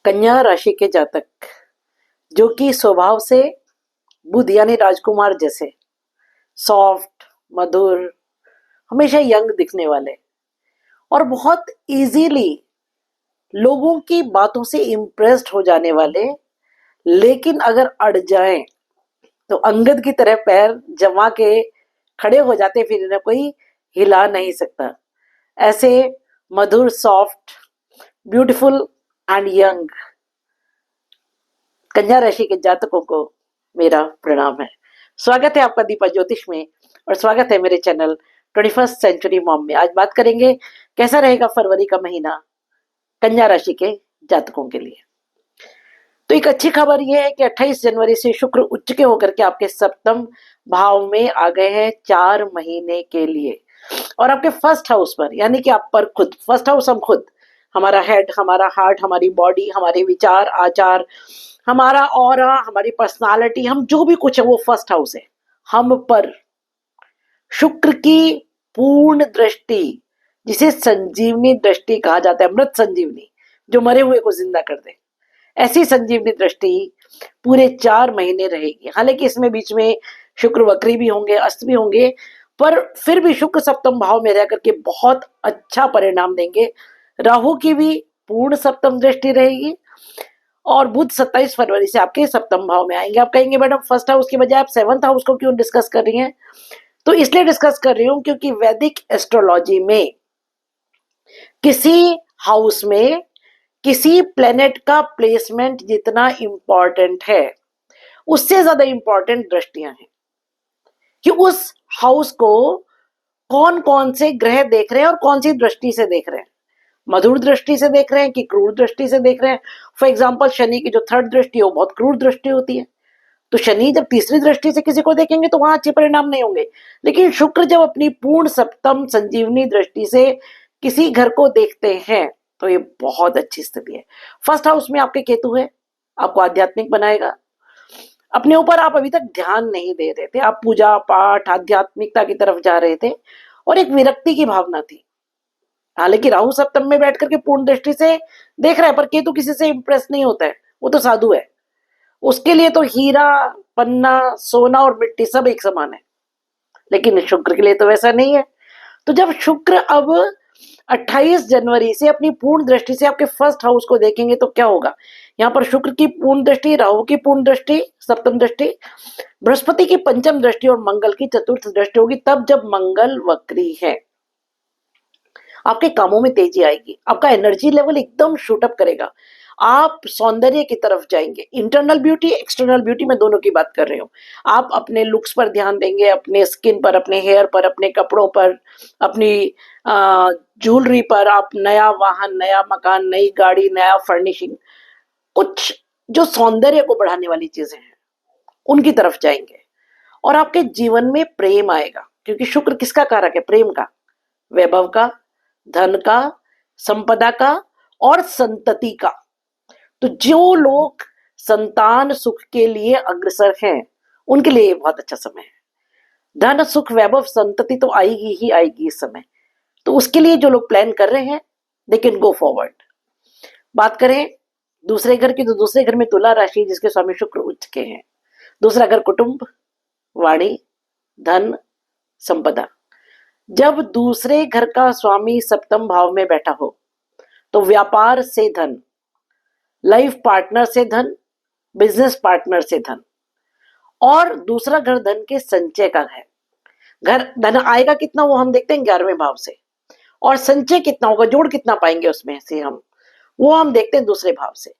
कन्या राशि के जातक जो कि स्वभाव से बुध यानी राजकुमार जैसे सॉफ्ट, मधुर, हमेशा यंग दिखने वाले और बहुत इजीली लोगों की बातों से इम्प्रेस्ड हो जाने वाले, लेकिन अगर अड़ जाएं तो अंगद की तरह पैर जमा के खड़े हो जाते, फिर इन्हें कोई हिला नहीं सकता। ऐसे मधुर, सॉफ्ट, ब्यूटीफुल एंड यंग कन्या राशि के जातकों को मेरा प्रणाम है। स्वागत है आपका दीपा ज्योतिष में और स्वागत है मेरे चैनल 21st सेंचुरी मॉम में। आज बात करेंगे कैसा रहेगा फरवरी का महीना कन्या राशि के जातकों के लिए। तो एक अच्छी खबर यह है कि 28 जनवरी से शुक्र उच्च के होकर के आपके सप्तम भाव में आ गए हैं 4 महीने के लिए और आपके फर्स्ट हाउस पर, यानी कि आप पर खुद, फर्स्ट हाउस हम खुद, हमारा हेड, हमारा हार्ट, हमारी बॉडी, हमारे विचार, आचार, हमारा ऑरा, हमारी पर्सनालिटी, हम जो भी कुछ है वो फर्स्ट हाउस है। हम पर शुक्र की पूर्ण दृष्टि, जिसे संजीवनी दृष्टि कहा जाता है, अमृत संजीवनी, जो मरे हुए को जिंदा कर दे, ऐसी संजीवनी दृष्टि पूरे 4 महीने रहेगी। हालांकि इसमें बीच में शुक्र वक्री भी होंगे, अस्त भी होंगे, पर फिर भी शुक्र सप्तम भाव में रह करके बहुत अच्छा परिणाम देंगे। राहु की भी पूर्ण सप्तम दृष्टि रहेगी और बुध 27 फरवरी से आपके सप्तम भाव में आएंगे। आप कहेंगे मैडम फर्स्ट हाउस की बजाय आप 7th हाउस को क्यों डिस्कस कर रही हैं? तो इसलिए डिस्कस कर रही हूं क्योंकि वैदिक एस्ट्रोलॉजी में किसी हाउस में किसी प्लेनेट का प्लेसमेंट जितना इंपॉर्टेंट है, उससे ज्यादा इंपॉर्टेंट दृष्टियां हैं कि उस हाउस को कौन कौन से ग्रह देख रहे हैं और कौन सी दृष्टि से देख रहे हैं। मधुर दृष्टि से देख रहे हैं कि क्रूर दृष्टि से देख रहे हैं। फॉर एग्जाम्पल शनि की जो 3rd दृष्टि है वो बहुत क्रूर दृष्टि होती है, तो शनि जब तीसरी दृष्टि से किसी को देखेंगे तो वहां अच्छे परिणाम नहीं होंगे। लेकिन शुक्र जब अपनी पूर्ण सप्तम संजीवनी दृष्टि से किसी घर को देखते हैं तो ये बहुत अच्छी स्थिति है। फर्स्ट हाउस में आपके केतु है, आपको आध्यात्मिक बनाएगा। अपने ऊपर आप अभी तक ध्यान नहीं दे रहे थे, आप पूजा पाठ आध्यात्मिकता की तरफ जा रहे थे और एक विरक्ति की भावना थी। हालांकि राहु सप्तम में बैठ करके पूर्ण दृष्टि से देख रहा है, पर केतु किसी से इंप्रेस नहीं होता है, वो तो साधु है। उसके लिए तो हीरा, पन्ना, सोना और मिट्टी सब एक समान है, लेकिन शुक्र के लिए तो वैसा नहीं है। तो जब शुक्र अब 28 जनवरी से अपनी पूर्ण दृष्टि से आपके फर्स्ट हाउस को देखेंगे तो क्या होगा? यहाँ पर शुक्र की पूर्ण दृष्टि, राहु की पूर्ण दृष्टि, सप्तम दृष्टि, बृहस्पति की पंचम दृष्टि और मंगल की चतुर्थ दृष्टि होगी। तब जब मंगल वक्री है, आपके कामों में तेजी आएगी, आपका एनर्जी लेवल एकदम शूट अप करेगा, आप सौंदर्य की तरफ जाएंगे। इंटरनल ब्यूटी, एक्सटर्नल ब्यूटी, मैं दोनों की बात कर रही हूँ। आप अपने लुक्स पर ध्यान देंगे, अपने स्किन पर, अपने हेयर पर, अपने कपड़ों पर, अपनी ज्वेलरी पर। आप नया वाहन, नया मकान, नई गाड़ी, नया फर्निशिंग, कुछ जो सौंदर्य को बढ़ाने वाली चीजें हैं उनकी तरफ जाएंगे और आपके जीवन में प्रेम आएगा, क्योंकि शुक्र किसका कारक है? प्रेम का, वैभव का, धन का, संपदा का और संतति का। तो जो लोग संतान सुख के लिए अग्रसर हैं उनके लिए ये बहुत अच्छा समय है। धन, सुख, वैभव, संतति तो आएगी ही आएगी इस समय, तो उसके लिए जो लोग प्लान कर रहे हैं दे कैन गो फॉरवर्ड। बात करें दूसरे घर की, तो दूसरे घर में तुला राशि जिसके स्वामी शुक्र उच्च के हैं। दूसरा घर कुटुंब, वाणी, धन, संपदा। जब दूसरे घर का स्वामी सप्तम भाव में बैठा हो तो व्यापार से धन, लाइफ पार्टनर से धन, बिजनेस पार्टनर से धन, और दूसरा घर धन के संचय का है। घर धन आएगा कितना वो हम देखते हैं 11वें भाव से, और संचय कितना होगा, जोड़ कितना पाएंगे उसमें से हम, वो हम देखते हैं दूसरे भाव से।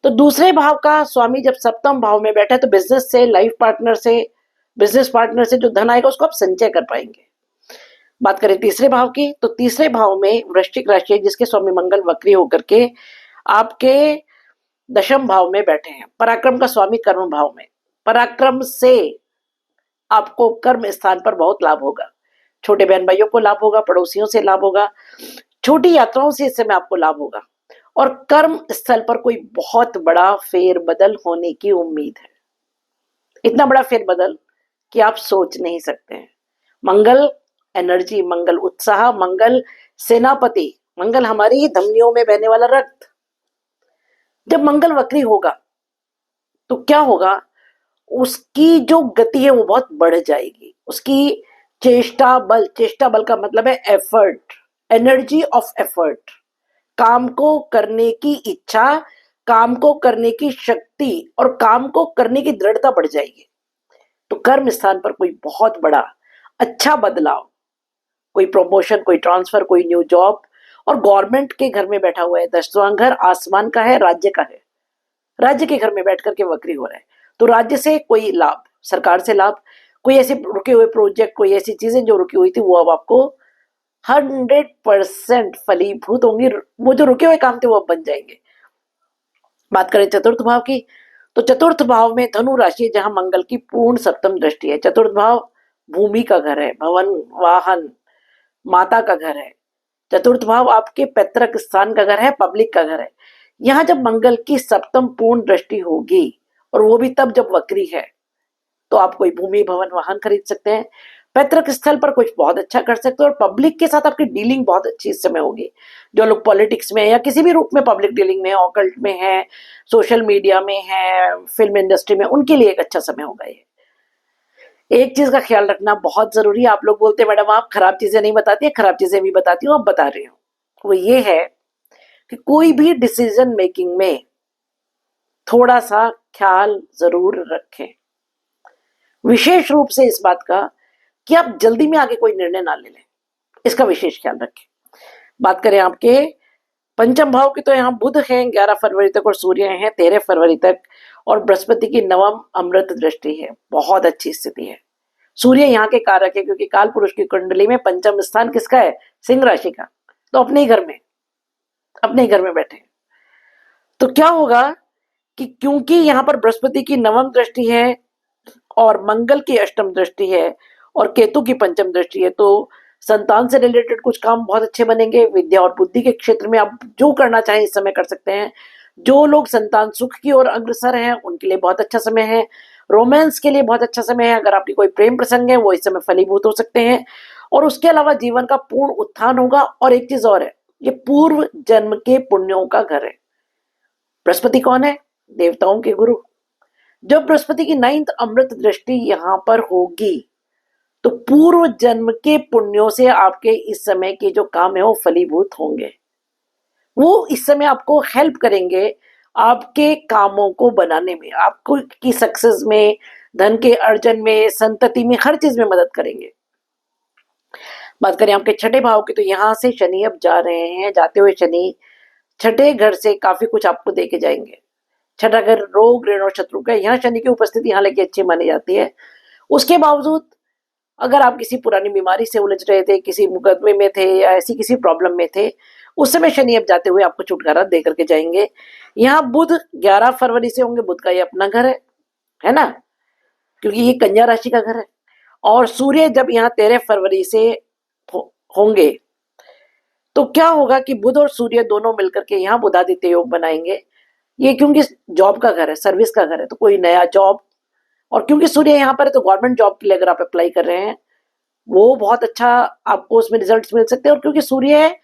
तो दूसरे भाव का स्वामी जब सप्तम भाव में बैठा है तो बिजनेस से, लाइफ पार्टनर से, बिजनेस पार्टनर से जो धन आएगा उसको आप संचय कर पाएंगे। बात करें तीसरे भाव की, तो तीसरे भाव में वृश्चिक राशि है जिसके स्वामी मंगल वक्री होकर के आपके दशम भाव में बैठे हैं। पराक्रम का स्वामी कर्म भाव में, पराक्रम से आपको कर्म स्थान पर बहुत लाभ होगा। छोटे बहन भाइयों को लाभ होगा, पड़ोसियों से लाभ होगा, छोटी यात्राओं से इस समय आपको लाभ होगा और कर्म स्थल पर कोई बहुत बड़ा फेरबदल होने की उम्मीद है। इतना बड़ा फेरबदल कि आप सोच नहीं सकते हैं। मंगल एनर्जी, मंगल उत्साह, मंगल सेनापति, मंगल हमारी धमनियों में बहने वाला रक्त, जब मंगल वक्री होगा तो क्या होगा, उसकी जो गति है वो बहुत बढ़ जाएगी, उसकी चेष्टा बल का मतलब है एफर्ट, एनर्जी ऑफ एफर्ट, काम को करने की इच्छा, काम को करने की शक्ति और काम को करने की दृढ़ता बढ़ जाएगी। तो कर्म स्थान पर कोई बहुत बड़ा अच्छा बदलाव, कोई प्रमोशन, कोई ट्रांसफर, कोई न्यू जॉब, और गवर्नमेंट के घर में बैठा हुआ है, 10वां घर आसमान का है, राज्य का है, राज्य के घर में बैठ करके वक्री हो रहा है, तो राज्य से कोई लाभ, सरकार से लाभ, कोई ऐसे रुके हुए प्रोजेक्ट, कोई ऐसी चीजें जो रुकी हुई थी वो अब आपको 100% फलीभूत होंगी, वो जो रुके हुए काम थे वो अब बन जाएंगे। बात करें चतुर्थ भाव की, तो चतुर्थ भाव में धनु राशि है जहां मंगल की पूर्ण सप्तम दृष्टि है। चतुर्थ भाव भूमि का घर है, भवन, वाहन, माता का घर है। चतुर्थ भाव आपके पैतृक स्थान का घर है, पब्लिक का घर है। यहाँ जब मंगल की सप्तम पूर्ण दृष्टि होगी, और वो भी तब जब वक्री है, तो आप कोई भूमि, भवन, वाहन खरीद सकते हैं, पैतृक स्थल पर कुछ बहुत अच्छा कर सकते हो, और पब्लिक के साथ आपकी डीलिंग बहुत अच्छी इस समय होगी। जो लोग पॉलिटिक्स में या किसी भी रूप में पब्लिक डीलिंग में, ऑकल्ट में है, सोशल मीडिया में है, फिल्म इंडस्ट्री में, उनके लिए एक अच्छा समय होगा ये। एक चीज का ख्याल रखना बहुत जरूरी है, आप लोग बोलते हैं मैडम आप खराब चीजें नहीं बताती है, खराब चीजें भी बताती हूँ, अब बता रही हूँ। वो ये है कि कोई भी डिसीजन मेकिंग में थोड़ा सा ख्याल जरूर रखें, विशेष रूप से इस बात का कि आप जल्दी में आगे कोई निर्णय ना ले लें, इसका विशेष ख्याल रखें। बात करें आपके पंचम भाव की, तो यहाँ बुध है 11 फरवरी तक, और सूर्य है 13 फरवरी तक, और बृहस्पति की नवम अमृत दृष्टि है, बहुत अच्छी स्थिति है। सूर्य यहाँ के कारक है, क्योंकि काल पुरुष की कुंडली में पंचम स्थान किसका है, सिंह राशि का, तो अपने ही घर में, अपने ही घर में बैठे। तो क्या होगा कि क्योंकि यहाँ पर बृहस्पति की नवम दृष्टि है और मंगल की अष्टम दृष्टि है और केतु की पंचम दृष्टि है, तो संतान से रिलेटेड कुछ काम बहुत अच्छे बनेंगे। विद्या और बुद्धि के क्षेत्र में आप जो करना चाहें इस समय कर सकते हैं। जो लोग संतान सुख की ओर अग्रसर हैं उनके लिए बहुत अच्छा समय है। रोमांस के लिए बहुत अच्छा समय है। अगर आपकी कोई प्रेम प्रसंग है वो इस समय फलीभूत हो सकते हैं। और उसके अलावा जीवन का पूर्ण उत्थान होगा। और एक चीज और है, ये पूर्व जन्म के पुण्यों का घर है। बृहस्पति कौन है, देवताओं के गुरु। जब बृहस्पति की 9th अमृत दृष्टि यहां पर होगी तो पूर्व जन्म के पुण्यों से आपके इस समय के जो काम है वो फलीभूत होंगे। वो इस समय आपको हेल्प करेंगे आपके कामों को बनाने में, आपको की सक्सेस में, धन के अर्जन में, संतति में, हर चीज में मदद करेंगे। बात करें आपके छठे भाव की, तो यहां से शनि अब जा रहे हैं। जाते हुए शनि छठे घर से काफी कुछ आपको देके जाएंगे। छठा घर रोग, ऋण और शत्रु का, यहाँ शनि की उपस्थिति हालांकि अच्छी मानी जाती है। उसके बावजूद अगर आप किसी पुरानी बीमारी से उलझ रहे थे, किसी मुकदमे में थे या ऐसी किसी प्रॉब्लम में थे, उस समय शनि अब जाते हुए आपको छुटकारा दे करके जाएंगे। यहाँ बुध 11 फरवरी से होंगे। बुध का ये अपना घर है ना, क्योंकि ये कन्या राशि का घर है। और सूर्य जब यहाँ 13 फरवरी से होंगे तो क्या होगा कि बुध और सूर्य दोनों मिलकर के यहाँ बुधादित्य योग बनाएंगे। ये क्योंकि जॉब का घर है, सर्विस का घर है, तो कोई नया जॉब, और क्योंकि सूर्य यहाँ पर है तो गवर्नमेंट जॉब के लिए अगर आप अप्लाई कर रहे हैं वो बहुत अच्छा आपको उसमें रिजल्ट्स मिल सकते हैं। और क्योंकि सूर्य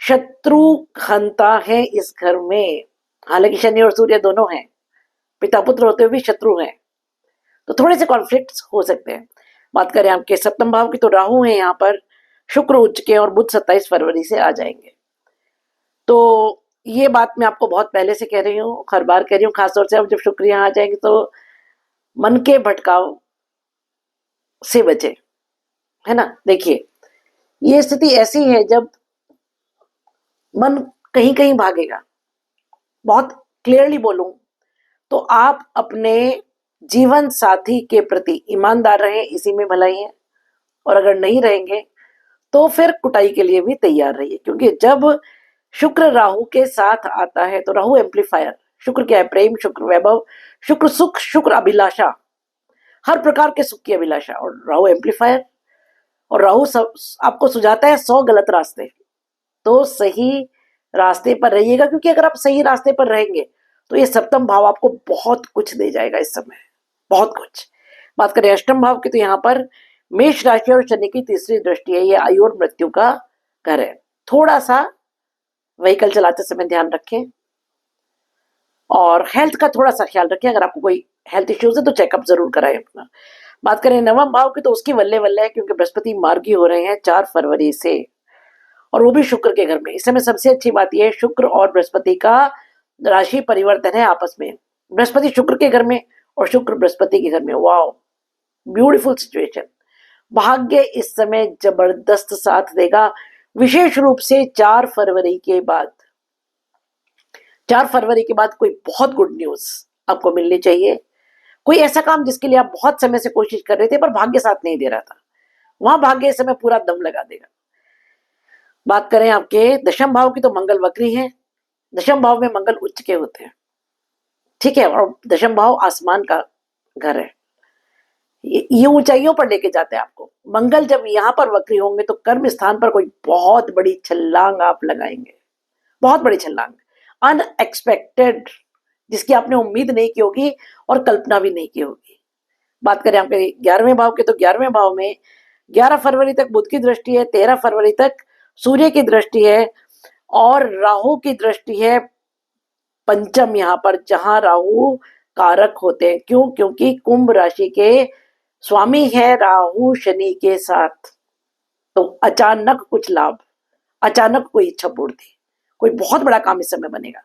शत्रु हंता है इस घर में, हालांकि शनि और सूर्य दोनों हैं, पिता पुत्र होते हुए भी शत्रु हैं, तो थोड़े से कॉन्फ्लिक्ट्स हो सकते हैं। बात करें आपके सप्तम भाव की, तो राहु है यहाँ पर, शुक्र उच्च के, और बुध 27 फरवरी से आ जाएंगे। तो ये बात मैं आपको बहुत पहले से कह रही हूँ, हर बार कह रही हूँ, खासतौर से अब जब शुक्र यहाँ आ जाएंगे तो मन के भटकाव से बचे, है ना। देखिए ये स्थिति ऐसी है जब मन कहीं कहीं भागेगा। बहुत क्लियरली बोलूं तो आप अपने जीवन साथी के प्रति ईमानदार रहें, इसी में भलाई है। और अगर नहीं रहेंगे तो फिर कुटाई के लिए भी तैयार रहिए, क्योंकि जब शुक्र राहु के साथ आता है तो राहु एम्पलीफायर, शुक्र क्या है, प्रेम, शुक्र वैभव, शुक्र सुख, शुक्र अभिलाषा, हर प्रकार के सुख की अभिलाषा, और राहु एम्पलीफायर। और राहु आपको सुझाता है 100 गलत रास्ते, तो सही रास्ते पर रहिएगा, क्योंकि अगर आप सही रास्ते पर रहेंगे तो ये सप्तम भाव आपको बहुत कुछ दे जाएगा इस समय, बहुत कुछ। बात करें अष्टम भाव की, तो यहाँ पर मेष राशि और शनि की तीसरी दृष्टि है। ये आयु और मृत्यु का घर है। थोड़ा सा व्हीकल चलाते समय ध्यान रखें, और हेल्थ का थोड़ा सा ख्याल रखें। अगर आपको कोई हेल्थ इश्यूज है तो चेकअप जरूर कराएं अपना। बात करें नवम भाव की तो उसकी वल्ले वल्ले है, क्योंकि बृहस्पति मार्गी हो रहे हैं 4 फरवरी से, और वो भी शुक्र के घर में। इस समय सबसे अच्छी बात यह है शुक्र और बृहस्पति का राशि परिवर्तन है आपस में। बृहस्पति शुक्र के घर में और शुक्र बृहस्पति के घर में। Wow, beautiful situation. भाग्य इस समय जबरदस्त साथ देगा, विशेष रूप से 4 फरवरी के बाद। 4 फरवरी के बाद कोई बहुत गुड न्यूज आपको मिलनी चाहिए। कोई ऐसा काम जिसके लिए आप बहुत समय से कोशिश कर रहे थे पर भाग्य साथ नहीं दे रहा था, वहां भाग्य इस समय पूरा दम लगा देगा। बात करें आपके दशम भाव की तो मंगल वक्री है। दशम भाव में मंगल उच्च के होते हैं, ठीक है, और दशम भाव आसमान का घर है, ये ऊंचाइयों पर लेके जाते हैं आपको। मंगल जब यहां पर वक्री होंगे तो कर्म स्थान पर कोई बहुत बड़ी छलांग आप लगाएंगे, बहुत बड़ी छलांग, अनएक्सपेक्टेड, जिसकी आपने उम्मीद नहीं की होगी और कल्पना भी नहीं की होगी। बात करें आपके 11वें भाव के तो 11वें भाव में 11 फरवरी तक बुध की दृष्टि है, 13 फरवरी तक सूर्य की दृष्टि है, और राहु की दृष्टि है पंचम यहां पर, जहां राहु कारक होते हैं। क्यों? क्योंकि कुंभ राशि के स्वामी है राहु शनि के साथ। तो अचानक कुछ लाभ, अचानक कोई इच्छा पूर्ति, कोई बहुत बड़ा काम इस समय बनेगा।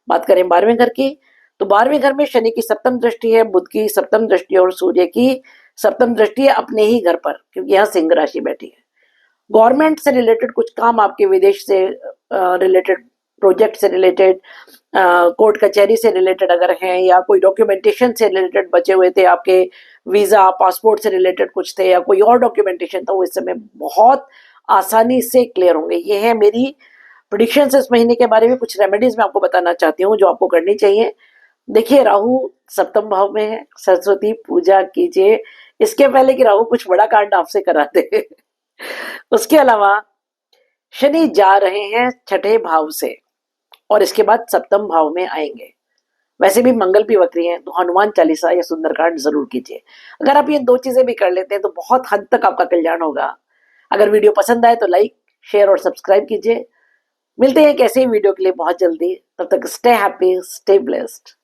बात करें 12वें घर की तो 12वें घर में शनि की सप्तम दृष्टि है, बुध की सप्तम दृष्टि और सूर्य की सप्तम दृष्टि है अपने ही घर पर, क्योंकि यहाँ सिंह राशि बैठी है। गवर्नमेंट से रिलेटेड कुछ काम आपके, विदेश से रिलेटेड, प्रोजेक्ट से रिलेटेड, कोर्ट कचहरी से रिलेटेड अगर हैं, या कोई डॉक्यूमेंटेशन से रिलेटेड बचे हुए थे आपके, वीजा पासपोर्ट से रिलेटेड कुछ थे या कोई और डॉक्यूमेंटेशन था, वो इस समय बहुत आसानी से क्लियर होंगे। ये है मेरी प्रिडिक्शन इस महीने के बारे में। कुछ रेमेडीज मैं आपको बताना चाहती हूँ जो आपको करनी चाहिए। देखिए, राहु सप्तम भाव में है, सरस्वती पूजा कीजिए इसके पहले कि राहु कुछ बड़ा कांड आपसे कराते। उसके अलावा शनि जा रहे हैं छठे भाव से और इसके बाद सप्तम भाव में आएंगे। वैसे भी मंगल भी वक्री है, तो हनुमान चालीसा या सुंदरकांड जरूर कीजिए। अगर आप ये 2 चीजें भी कर लेते हैं तो बहुत हद तक आपका कल्याण होगा। अगर वीडियो पसंद आए तो लाइक, शेयर और सब्सक्राइब कीजिए। मिलते हैं एक ऐसे ही वीडियो के लिए बहुत जल्दी। तब तक स्टे हैप्पी, स्टे ब्लेस्ड।